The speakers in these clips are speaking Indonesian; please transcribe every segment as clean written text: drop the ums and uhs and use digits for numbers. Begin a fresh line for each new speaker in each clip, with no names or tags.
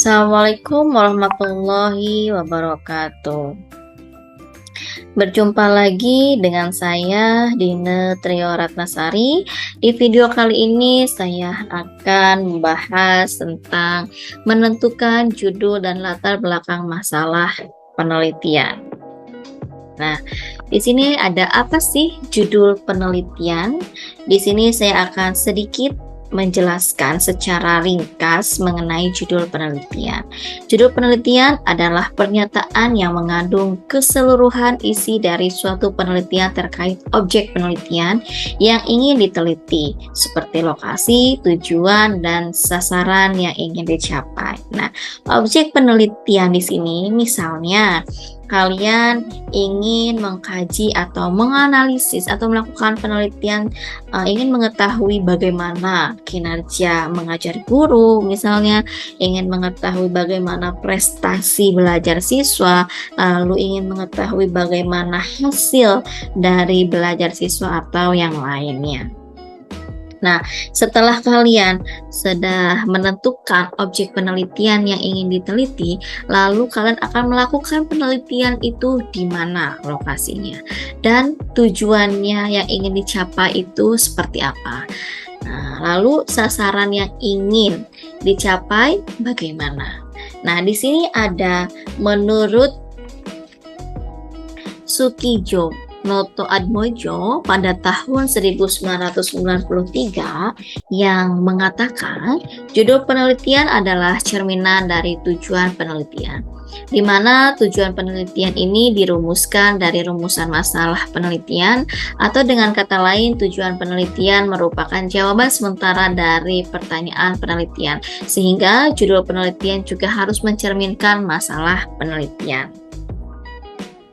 Assalamualaikum warahmatullahi wabarakatuh. Berjumpa lagi dengan saya Dine Trio Ratnasari. Di video kali ini saya akan membahas tentang menentukan judul dan latar belakang masalah penelitian. Nah, di sini ada apa sih judul penelitian? Di sini saya akan sedikit menjelaskan secara ringkas mengenai judul penelitian. Judul penelitian adalah pernyataan yang mengandung keseluruhan isi dari suatu penelitian terkait objek penelitian yang ingin diteliti, seperti lokasi, tujuan, dan sasaran yang ingin dicapai. Nah, objek penelitian di sini misalnya kalian ingin mengkaji atau menganalisis atau melakukan penelitian, ingin mengetahui bagaimana kinerja mengajar guru, misalnya ingin mengetahui bagaimana prestasi belajar siswa, lalu ingin mengetahui bagaimana hasil dari belajar siswa atau yang lainnya. Nah, setelah kalian sudah menentukan objek penelitian yang ingin diteliti, lalu kalian akan melakukan penelitian itu di mana lokasinya dan tujuannya yang ingin dicapai itu seperti apa. Nah, lalu sasaran yang ingin dicapai bagaimana? Nah, di sini ada menurut Sukijo Noto Atmojo pada tahun 1993 yang mengatakan judul penelitian adalah cerminan dari tujuan penelitian, di mana tujuan penelitian ini dirumuskan dari rumusan masalah penelitian, atau dengan kata lain tujuan penelitian merupakan jawaban sementara dari pertanyaan penelitian, sehingga judul penelitian juga harus mencerminkan masalah penelitian.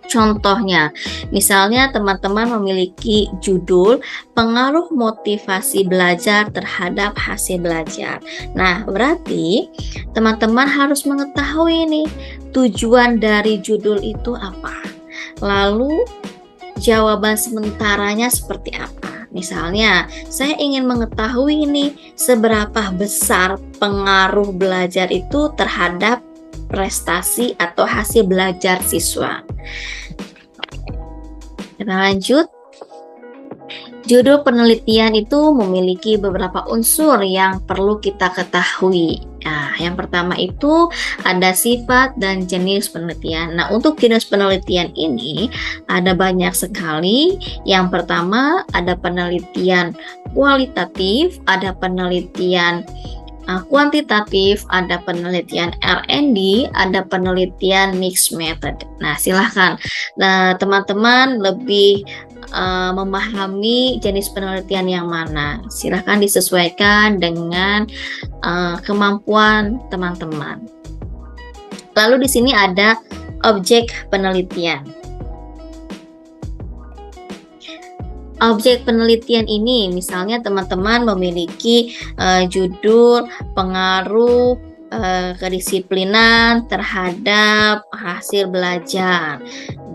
Contohnya, misalnya teman-teman memiliki judul pengaruh motivasi belajar terhadap hasil belajar. Nah, berarti teman-teman harus mengetahui nih tujuan dari judul itu apa. Lalu jawaban sementaranya seperti apa? Misalnya, saya ingin mengetahui nih seberapa besar pengaruh belajar itu terhadap prestasi atau hasil belajar siswa. Kita lanjut. Judul penelitian itu memiliki beberapa unsur yang perlu kita ketahui. Nah, yang pertama itu ada sifat dan jenis penelitian. Nah, untuk jenis penelitian ini ada banyak sekali. Yang pertama ada penelitian kualitatif, ada penelitian kuantitatif, ada penelitian R&D, ada penelitian mixed method. Nah, silahkan teman-teman lebih memahami jenis penelitian yang mana. Silahkan disesuaikan dengan kemampuan teman-teman. Lalu di sini ada objek penelitian. Objek penelitian ini, misalnya teman-teman memiliki judul pengaruh kedisiplinan terhadap hasil belajar.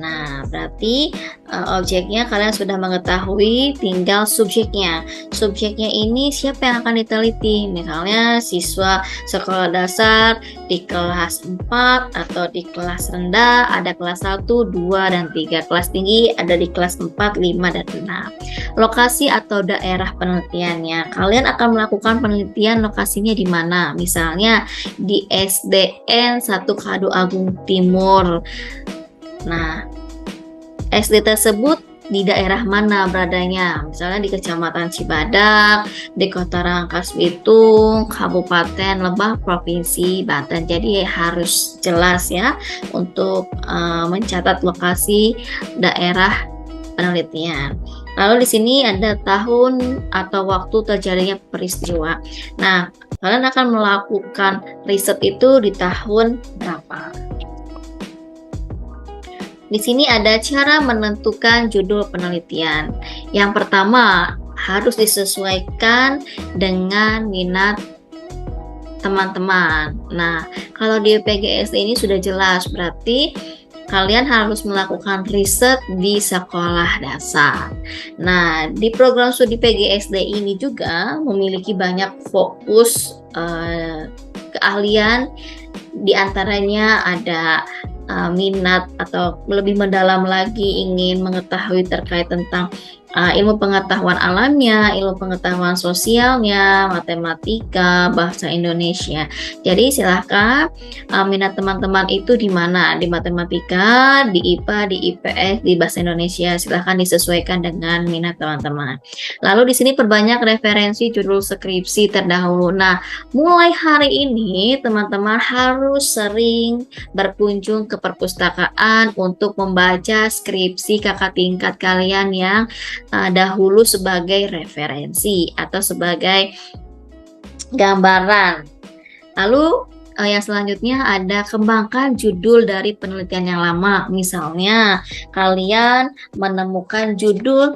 Nah, berarti objeknya kalian sudah mengetahui, tinggal subjeknya. Subjeknya ini siapa yang akan diteliti? Misalnya siswa sekolah dasar di kelas 4 atau di kelas rendah, ada kelas 1, 2, dan 3. Kelas tinggi ada di kelas 4, 5, dan 6. Lokasi atau daerah penelitiannya. Kalian akan melakukan penelitian lokasinya di mana? Misalnya di SDN 1 Kadu Agung Timur. Nah, SD tersebut di daerah mana beradanya? Misalnya di Kecamatan Cibadak, di Kota Rangkas Bitung, Kabupaten Lebak, Provinsi Banten. Jadi harus jelas ya untuk mencatat lokasi daerah penelitian. Lalu di sini ada tahun atau waktu terjadinya peristiwa. Nah, kalian akan melakukan riset itu di tahun berapa? Di sini ada cara menentukan judul penelitian. Yang pertama, harus disesuaikan dengan minat teman-teman. Nah, kalau di PGSD ini sudah jelas, berarti kalian harus melakukan riset di sekolah dasar. Nah, di program studi PGSD ini juga memiliki banyak fokus keahlian Di antaranya ada minat atau lebih mendalam lagi ingin mengetahui terkait tentang ilmu pengetahuan alamnya, ilmu pengetahuan sosialnya, matematika, bahasa Indonesia. Jadi silahkan minat teman-teman itu di mana? Di matematika, di IPA, di IPS, di bahasa Indonesia. Silahkan disesuaikan dengan minat teman-teman. Lalu di sini perbanyak referensi judul skripsi terdahulu. Nah, mulai hari ini teman-teman harus sering berkunjung ke perpustakaan untuk membaca skripsi kakak tingkat kalian yang dahulu sebagai referensi atau sebagai gambaran. Lalu yang selanjutnya ada kembangkan judul dari penelitian yang lama. Misalnya kalian menemukan judul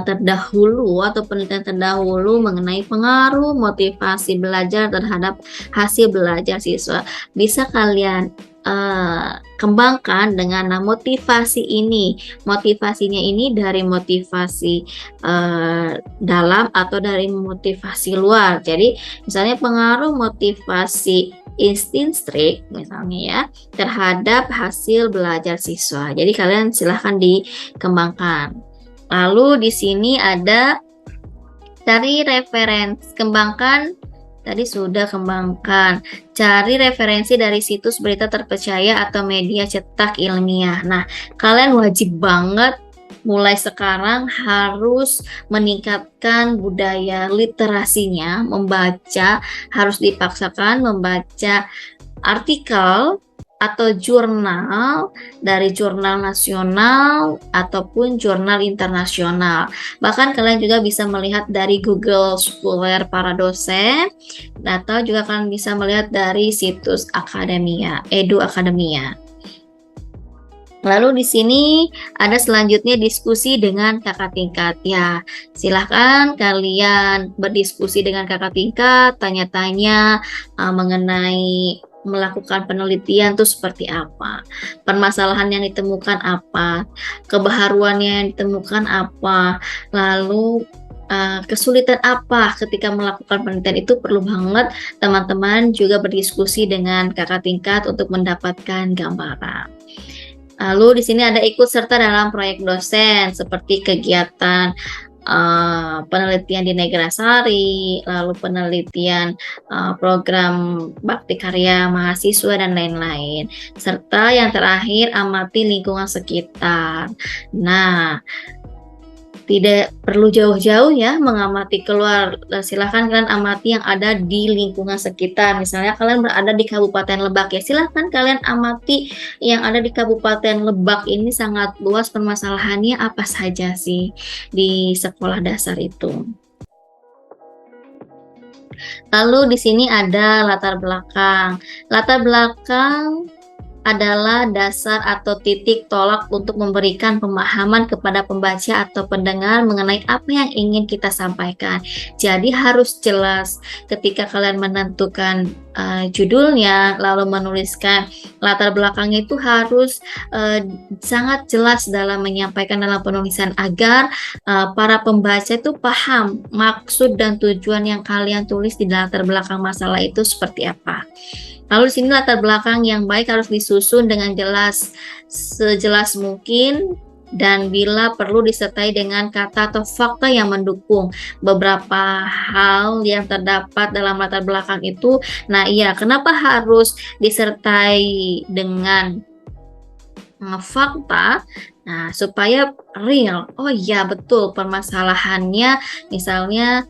terdahulu atau penelitian terdahulu mengenai pengaruh motivasi belajar terhadap hasil belajar siswa. Bisa kalian kembangkan dengan motivasi ini. Motivasinya ini dari motivasi dalam atau dari motivasi luar. Jadi misalnya pengaruh motivasi intrinsik misalnya ya terhadap hasil belajar siswa. Jadi kalian silahkan dikembangkan. Lalu di sini ada cari referensi, kembangkan. Tadi sudah kembangkan. Cari referensi dari situs berita terpercaya atau media cetak ilmiah. Nah, kalian wajib banget mulai sekarang harus meningkatkan budaya literasinya, membaca, harus dipaksakan membaca artikel atau jurnal dari jurnal nasional ataupun jurnal internasional. Bahkan kalian juga bisa melihat dari Google Scholar para dosen atau juga kalian bisa melihat dari situs akademia, Edu Akademia. Lalu di sini ada selanjutnya diskusi dengan kakak tingkat. Ya, silahkan kalian berdiskusi dengan kakak tingkat, tanya-tanya mengenai melakukan penelitian itu seperti apa, permasalahan yang ditemukan apa, kebaharuan yang ditemukan apa, lalu kesulitan apa ketika melakukan penelitian. Itu perlu banget teman-teman juga berdiskusi dengan kakak tingkat untuk mendapatkan gambaran. Lalu di sini ada ikut serta dalam proyek dosen seperti kegiatan penelitian di Negarasari, lalu penelitian program bakti karya mahasiswa dan lain-lain. Serta yang terakhir amati lingkungan sekitar. Nah, tidak perlu jauh-jauh ya mengamati keluar. Silahkan kalian amati yang ada di lingkungan sekitar. Misalnya kalian berada di Kabupaten Lebak ya, silahkan kalian amati yang ada di Kabupaten Lebak ini sangat luas, permasalahannya apa saja sih di sekolah dasar itu. Lalu di sini ada latar belakang. Latar belakang adalah dasar atau titik tolak untuk memberikan pemahaman kepada pembaca atau pendengar mengenai apa yang ingin kita sampaikan. Jadi harus jelas ketika kalian menentukan judulnya, lalu menuliskan latar belakangnya itu harus sangat jelas dalam menyampaikan dalam penulisan agar para pembaca itu paham maksud dan tujuan yang kalian tulis di latar belakang masalah itu seperti apa. Lalu di sini latar belakang yang baik harus disusun dengan jelas, sejelas mungkin, dan bila perlu disertai dengan kata atau fakta yang mendukung beberapa hal yang terdapat dalam latar belakang itu. Nah iya, kenapa harus disertai dengan fakta? Nah, supaya real. Oh iya, betul, permasalahannya misalnya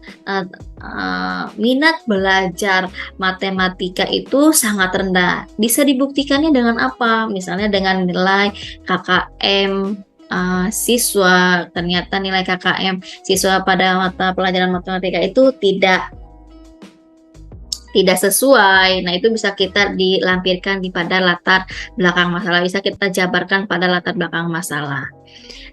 minat belajar matematika itu sangat rendah. Bisa dibuktikannya dengan apa? Misalnya dengan nilai KKM siswa, ternyata nilai KKM siswa pada mata pelajaran matematika itu tidak sesuai. Nah, itu bisa kita dilampirkan pada latar belakang masalah, bisa kita jabarkan pada latar belakang masalah.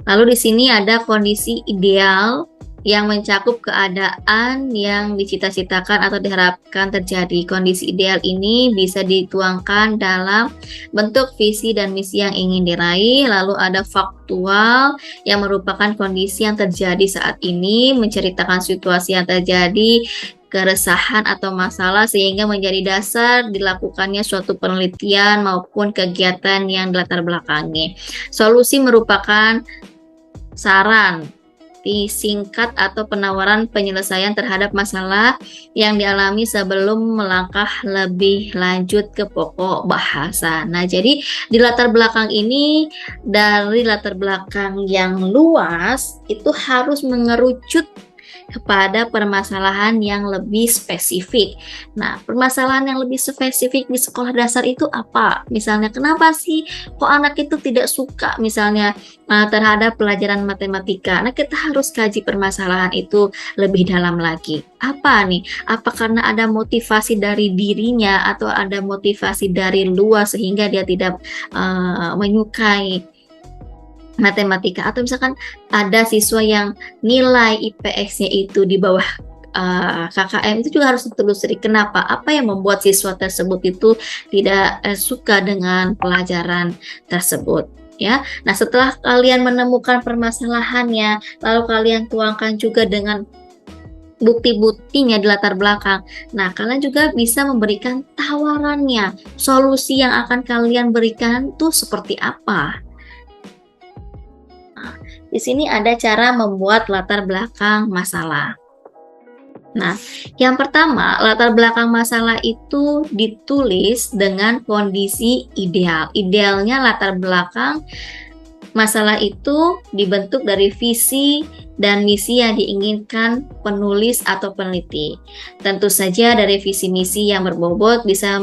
Lalu di sini ada kondisi ideal yang mencakup keadaan yang dicita-citakan atau diharapkan terjadi. Kondisi ideal ini bisa dituangkan dalam bentuk visi dan misi yang ingin diraih. Lalu ada faktual yang merupakan kondisi yang terjadi saat ini, menceritakan situasi yang terjadi keresahan atau masalah sehingga menjadi dasar dilakukannya suatu penelitian maupun kegiatan yang dilatar belakangi. Solusi merupakan saran singkat atau penawaran penyelesaian terhadap masalah yang dialami sebelum melangkah lebih lanjut ke pokok bahasa. Nah, jadi di latar belakang ini, dari latar belakang yang luas itu harus mengerucut kepada permasalahan yang lebih spesifik. Nah, permasalahan yang lebih spesifik di sekolah dasar itu apa? Misalnya, kenapa sih kok anak itu tidak suka misalnya terhadap pelajaran matematika? Nah, kita harus kaji permasalahan itu lebih dalam lagi. Apa nih? Apa karena ada motivasi dari dirinya atau ada motivasi dari luar sehingga dia tidak menyukai matematika, atau misalkan ada siswa yang nilai IPS-nya itu di bawah KKM, itu juga harus ditelusuri kenapa, apa yang membuat siswa tersebut itu tidak suka dengan pelajaran tersebut, ya. Nah, setelah kalian menemukan permasalahannya, lalu kalian tuangkan juga dengan bukti-buktinya di latar belakang. Nah, kalian juga bisa memberikan tawarannya, solusi yang akan kalian berikan tuh seperti apa. Di sini ada cara membuat latar belakang masalah. Nah, yang pertama, latar belakang masalah itu ditulis dengan kondisi ideal. Idealnya latar belakang masalah itu dibentuk dari visi dan misi yang diinginkan penulis atau peneliti. Tentu saja dari visi misi yang berbobot bisa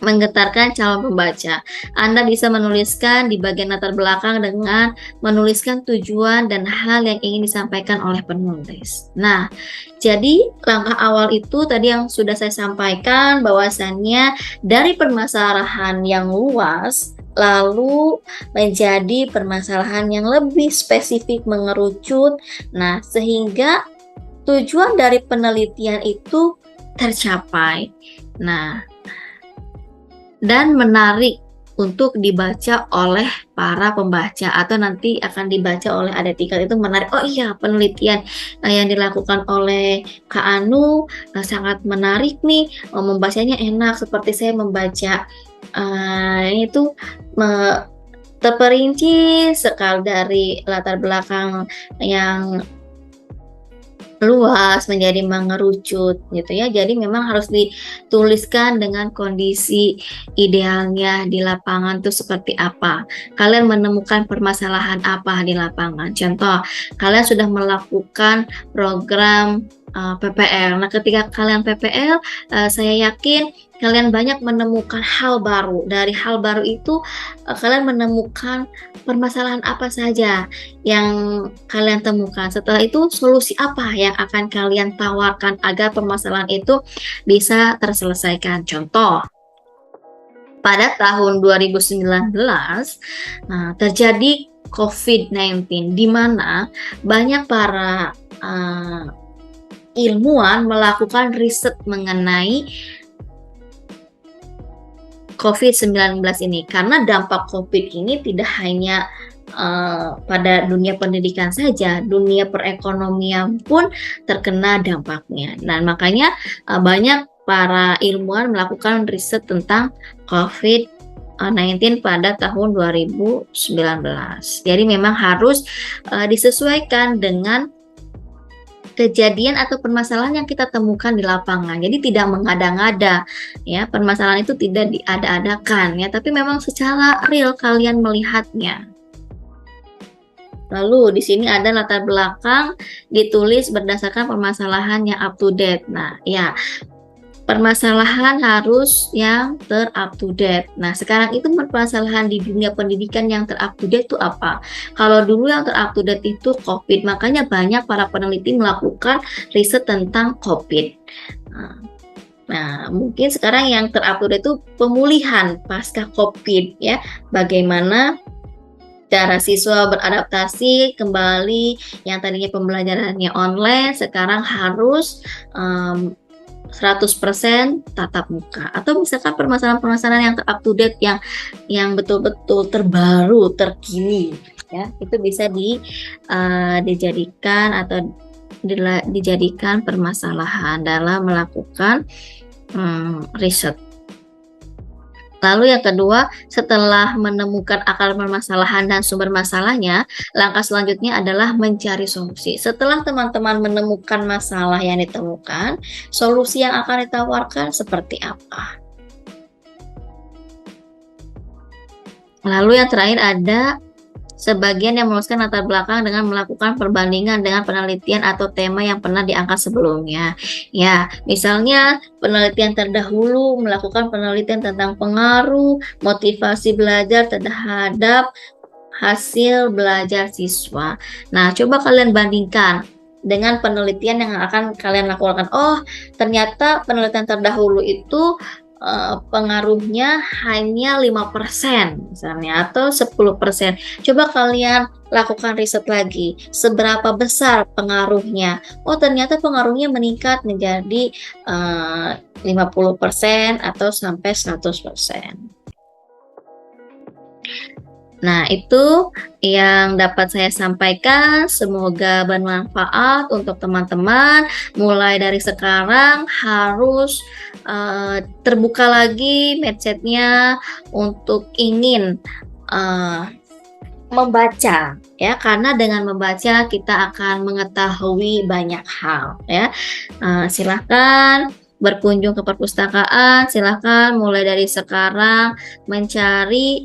menggetarkan calon pembaca. Anda bisa menuliskan di bagian latar belakang dengan menuliskan tujuan dan hal yang ingin disampaikan oleh penulis. Nah, jadi langkah awal itu tadi yang sudah saya sampaikan, bahwasannya dari permasalahan yang luas lalu menjadi permasalahan yang lebih spesifik, mengerucut. Nah, sehingga tujuan dari penelitian itu tercapai. Nah, dan menarik untuk dibaca oleh para pembaca, atau nanti akan dibaca oleh adik tingkat itu menarik. Oh iya, penelitian yang dilakukan oleh Kak Anu sangat menarik nih, membacanya enak seperti saya membaca itu terperinci sekali dari latar belakang yang luas menjadi mengerucut gitu ya. Jadi memang harus dituliskan dengan kondisi idealnya di lapangan tuh seperti apa. Kalian menemukan permasalahan apa di lapangan. Contoh, kalian sudah melakukan program PPL. Nah, ketika kalian PPL, saya yakin kalian banyak menemukan hal baru. Dari hal baru itu kalian menemukan permasalahan apa saja yang kalian temukan. Setelah itu solusi apa yang akan kalian tawarkan agar permasalahan itu bisa terselesaikan. Contoh, pada tahun 2019 terjadi COVID-19 di mana banyak para ilmuwan melakukan riset mengenai COVID-19 ini, karena dampak COVID ini tidak hanya pada dunia pendidikan saja, dunia perekonomian pun terkena dampaknya. Nah, makanya banyak para ilmuwan melakukan riset tentang COVID-19 pada tahun 2019. Jadi memang harus disesuaikan dengan kejadian atau permasalahan yang kita temukan di lapangan. Jadi tidak mengada-ngada, ya, permasalahan itu tidak diada-adakan, ya, tapi memang secara real kalian melihatnya. Lalu di sini ada latar belakang ditulis berdasarkan permasalahan yang up to date. Nah, ya, permasalahan harus yang ter-up to date. Nah, sekarang itu permasalahan di dunia pendidikan yang ter-up to date itu apa? Kalau dulu yang ter-up to date itu COVID, makanya banyak para peneliti melakukan riset tentang COVID. Nah, mungkin sekarang yang ter-up to date itu pemulihan pasca COVID, ya. Bagaimana cara siswa beradaptasi kembali yang tadinya pembelajarannya online, sekarang harus 100% tatap muka, atau misalkan permasalahan-permasalahan yang up to date yang betul-betul terbaru, terkini, ya, itu bisa dijadikan atau dijadikan permasalahan dalam melakukan riset. Lalu yang kedua, setelah menemukan akar permasalahan dan sumber masalahnya, langkah selanjutnya adalah mencari solusi. Setelah teman-teman menemukan masalah yang ditemukan, solusi yang akan ditawarkan seperti apa? Lalu yang terakhir ada sebagian yang meluaskan latar belakang dengan melakukan perbandingan dengan penelitian atau tema yang pernah diangkat sebelumnya. Ya, misalnya penelitian terdahulu melakukan penelitian tentang pengaruh motivasi belajar terhadap hasil belajar siswa. Nah, coba kalian bandingkan dengan penelitian yang akan kalian lakukan. Oh, ternyata penelitian terdahulu itu pengaruhnya hanya 5% misalnya atau 10%. Coba kalian lakukan riset lagi, seberapa besar pengaruhnya. Oh, ternyata pengaruhnya meningkat menjadi 50% atau sampai 100%. Nah, itu yang dapat saya sampaikan. Semoga bermanfaat untuk teman-teman. Mulai dari sekarang harus terbuka lagi mindset-nya untuk ingin membaca, ya, karena dengan membaca kita akan mengetahui banyak hal, ya. Silahkan berkunjung ke perpustakaan, silahkan mulai dari sekarang mencari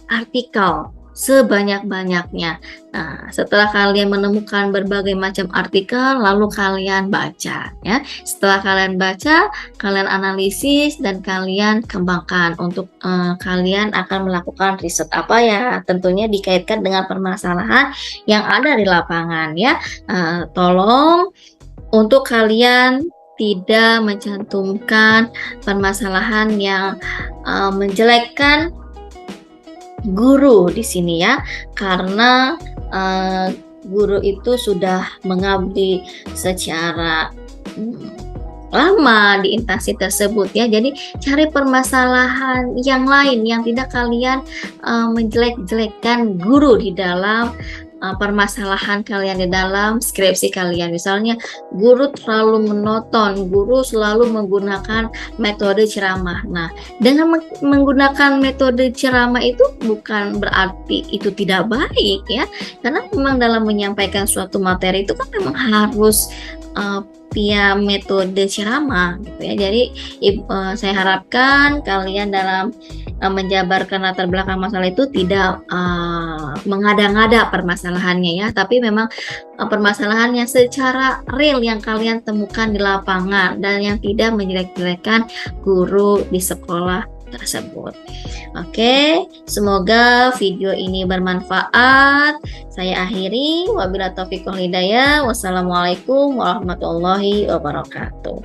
artikel sebanyak-banyaknya. Nah, setelah kalian menemukan berbagai macam artikel, lalu kalian baca, ya. Setelah kalian baca, kalian analisis dan kalian kembangkan untuk kalian akan melakukan riset apa, ya. Tentunya dikaitkan dengan permasalahan yang ada di lapangan, ya. Tolong untuk kalian tidak mencantumkan permasalahan yang menjelekkan guru di sini, ya, karena guru itu sudah mengabdi secara lama di instansi tersebut, ya. Jadi cari permasalahan yang lain yang tidak kalian menjelek-jelekkan guru di dalam permasalahan kalian di dalam skripsi kalian. Misalnya guru terlalu monoton, guru selalu menggunakan metode ceramah. Nah, dengan menggunakan metode ceramah itu bukan berarti itu tidak baik, ya, karena memang dalam menyampaikan suatu materi itu kan memang harus via metode ceramah, gitu, ya. Jadi saya harapkan kalian dalam menjabarkan latar belakang masalah itu tidak mengada-ngada permasalahannya, ya, tapi memang permasalahan yang secara real yang kalian temukan di lapangan dan yang tidak menjelek-jelekan guru di sekolah tersebut. Oke, semoga video ini bermanfaat. Saya akhiri, wabillahi taufiq wal hidayah. Wassalamualaikum warahmatullahi wabarakatuh.